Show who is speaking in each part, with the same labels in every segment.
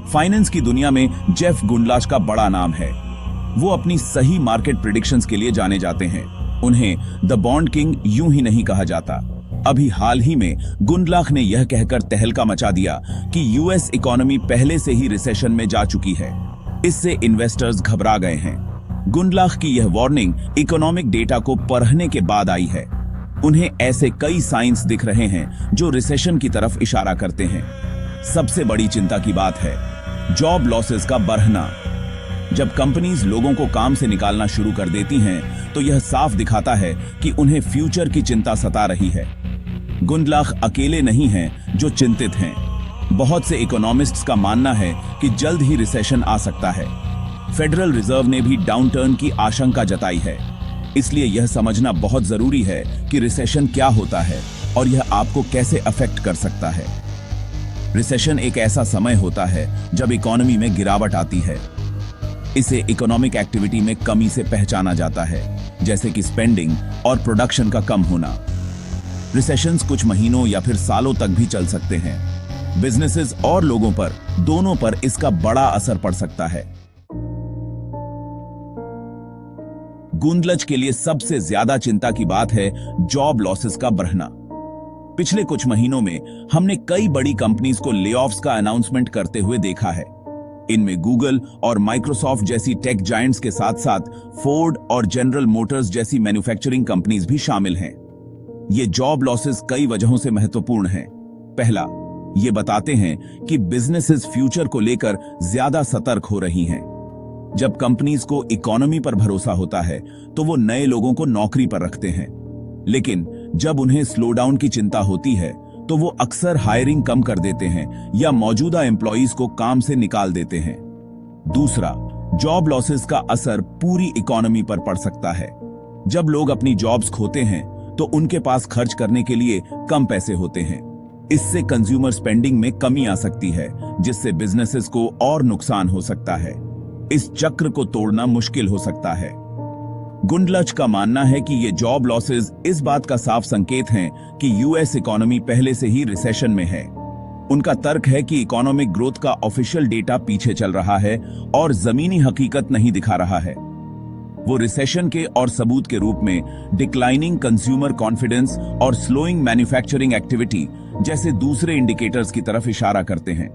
Speaker 1: Finance की दुनिया में जेफ गुंडलाच का बड़ा नाम है। वो अपनी सही मार्केट प्रेडिक्शंस के लिए जाने जाते हैं। उन्हें द बॉन्ड किंग यूं ही नहीं कहा जाता। अभी हाल ही में गुंडलाच ने यह कहकर तहलका मचा दिया कि यूएस इकोनॉमी पहले से ही रिसेशन में जा चुकी है। इससे इन्वेस्टर्स घबरा गए हैं। गुंडलाच की यह वार्निंग इकोनॉमिक डेटा को पढ़ने के बाद आई है। उन्हें ऐसे कई साइंस दिख रहे हैं जो रिसेशन की तरफ इशारा करते हैं। सबसे बड़ी चिंता की बात है जॉब लॉसेस का बढ़ना। जब कंपनीज लोगों को काम से निकालना शुरू कर देती हैं, तो यह साफ दिखाता है कि उन्हें फ्यूचर की चिंता सता रही है। गुंडलाच अकेले नहीं हैं जो चिंतित हैं। बहुत से इकोनॉमिस्ट्स का मानना है कि जल्द ही रिसेशन आ सकता है। फेडरल रिजर्व ने भी डाउनटर्न की आशंका जताई है। इसलिए यह समझना बहुत जरूरी है कि रिसेशन क्या होता है और यह आपको कैसे अफेक्ट कर सकता है। रिसेशन एक ऐसा समय होता है जब इकोनॉमी में गिरावट आती है। इसे इकोनॉमिक एक्टिविटी में कमी से पहचाना जाता है, जैसे कि स्पेंडिंग और प्रोडक्शन का कम होना। रिसेशंस कुछ महीनों या फिर सालों तक भी चल सकते हैं। बिजनेसेस और लोगों पर, दोनों पर इसका बड़ा असर पड़ सकता है। गुंडलाच के लिए सबसे ज्यादा चिंता की बात है जॉब लॉसेस का बढ़ना। पिछले कुछ महीनों में हमने कई बड़ी कंपनीज को लेऑफ्स का अनाउंसमेंट करते हुए देखा है। इनमें गूगल और माइक्रोसॉफ्ट जैसी टेक जायंट्स के साथ साथ फोर्ड और जनरल मोटर्स जैसी मैन्युफैक्चरिंग कंपनीज भी शामिल हैं। ये जॉब लॉसेस कई वजहों से महत्वपूर्ण हैं। पहला, ये बताते हैं कि बिजनेसेस फ्यूचर को लेकर ज्यादा सतर्क हो रही हैं। जब कंपनीज को इकोनॉमी पर भरोसा होता है तो वो नए लोगों को नौकरी पर रखते हैं, लेकिन जब उन्हें स्लो डाउन की चिंता होती है तो वो अक्सर हायरिंग कम कर देते हैं या मौजूदा एम्प्लॉइज को काम से निकाल देते हैं। दूसरा, जॉब लॉसेस का असर पूरी इकोनॉमी पर पड़ सकता है। जब लोग अपनी जॉब्स खोते हैं तो उनके पास खर्च करने के लिए कम पैसे होते हैं। इससे कंज्यूमर स्पेंडिंग में कमी आ सकती है, जिससे बिजनेसेस को और नुकसान हो सकता है। इस चक्र को तोड़ना मुश्किल हो सकता है। गुंडलाच का मानना है कि ये जॉब लॉसेस इस बात का साफ संकेत हैं कि यूएस इकोनॉमी पहले से ही रिसेशन में है। उनका तर्क है कि इकोनॉमिक ग्रोथ का ऑफिशियल डेटा पीछे चल रहा है और जमीनी हकीकत नहीं दिखा रहा है। वो रिसेशन के और सबूत के रूप में डिक्लाइनिंग कंज्यूमर कॉन्फिडेंस और स्लोइंग मैन्युफैक्चरिंग एक्टिविटी जैसे दूसरे इंडिकेटर्स की तरफ इशारा करते हैं।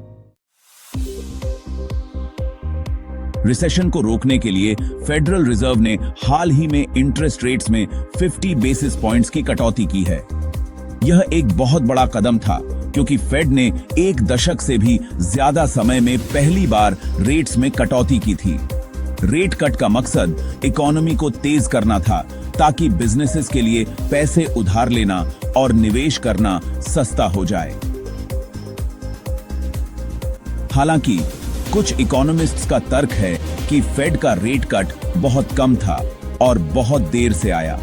Speaker 1: रिसेशन को रोकने के लिए फेडरल रिजर्व ने हाल ही में इंटरेस्ट रेट्स में 50 बेसिस पॉइंट्स की कटौती की है। यह एक बहुत बड़ा कदम था, क्योंकि फेड ने एक दशक से भी ज्यादा समय में पहली बार रेट्स में कटौती की थी। रेट कट का मकसद इकोनॉमी को तेज करना था, ताकि बिजनेसेस के लिए पैसे उधार लेना और निवेश करना सस्ता हो जाए। हालांकि कुछ इकोनॉमिस्ट्स का तर्क है कि फेड का रेट कट बहुत कम था और बहुत देर से आया।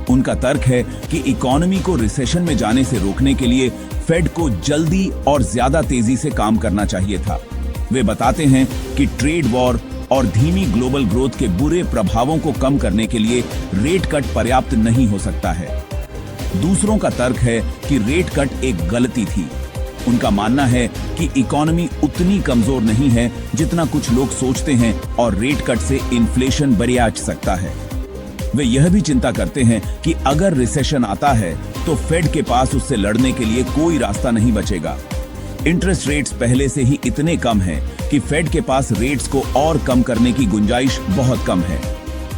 Speaker 1: उनका तर्क है कि इकोनॉमी को रिसेशन में जाने से रोकने के लिए फेड को जल्दी और ज्यादा तेजी से काम करना चाहिए था। वे बताते हैं कि ट्रेड वॉर और धीमी ग्लोबल ग्रोथ के बुरे प्रभावों को कम करने के लिए रेट कट पर्याप्त नहीं हो सकता है। दूसरों का तर्क है कि रेट कट एक गलती थी। उनका मानना है कि इकोनॉमी उतनी कमजोर नहीं है जितना कुछ लोग सोचते हैं और रेट कट से इन्फ्लेशन बरियाच सकता है। वे यह भी चिंता करते हैं कि अगर रिसेशन आता है तो फेड के पास उससे लड़ने के लिए कोई रास्ता नहीं बचेगा। इंटरेस्ट रेट्स पहले से ही इतने कम हैं कि फेड के पास रेट्स को और कम करने की गुंजाइश बहुत कम है।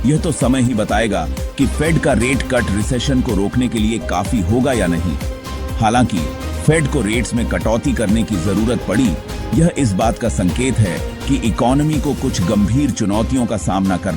Speaker 1: यह तो समय ही बताएगा कि फेड का रेट कट रिसेशन को रोकने के लिए काफी होगा या नहीं। हालांकि फेड को रेट्स में कटौती करने की जरूरत पड़ी, यह इस बात का संकेत है कि इकोनॉमी को कुछ गंभीर चुनौतियों का सामना करना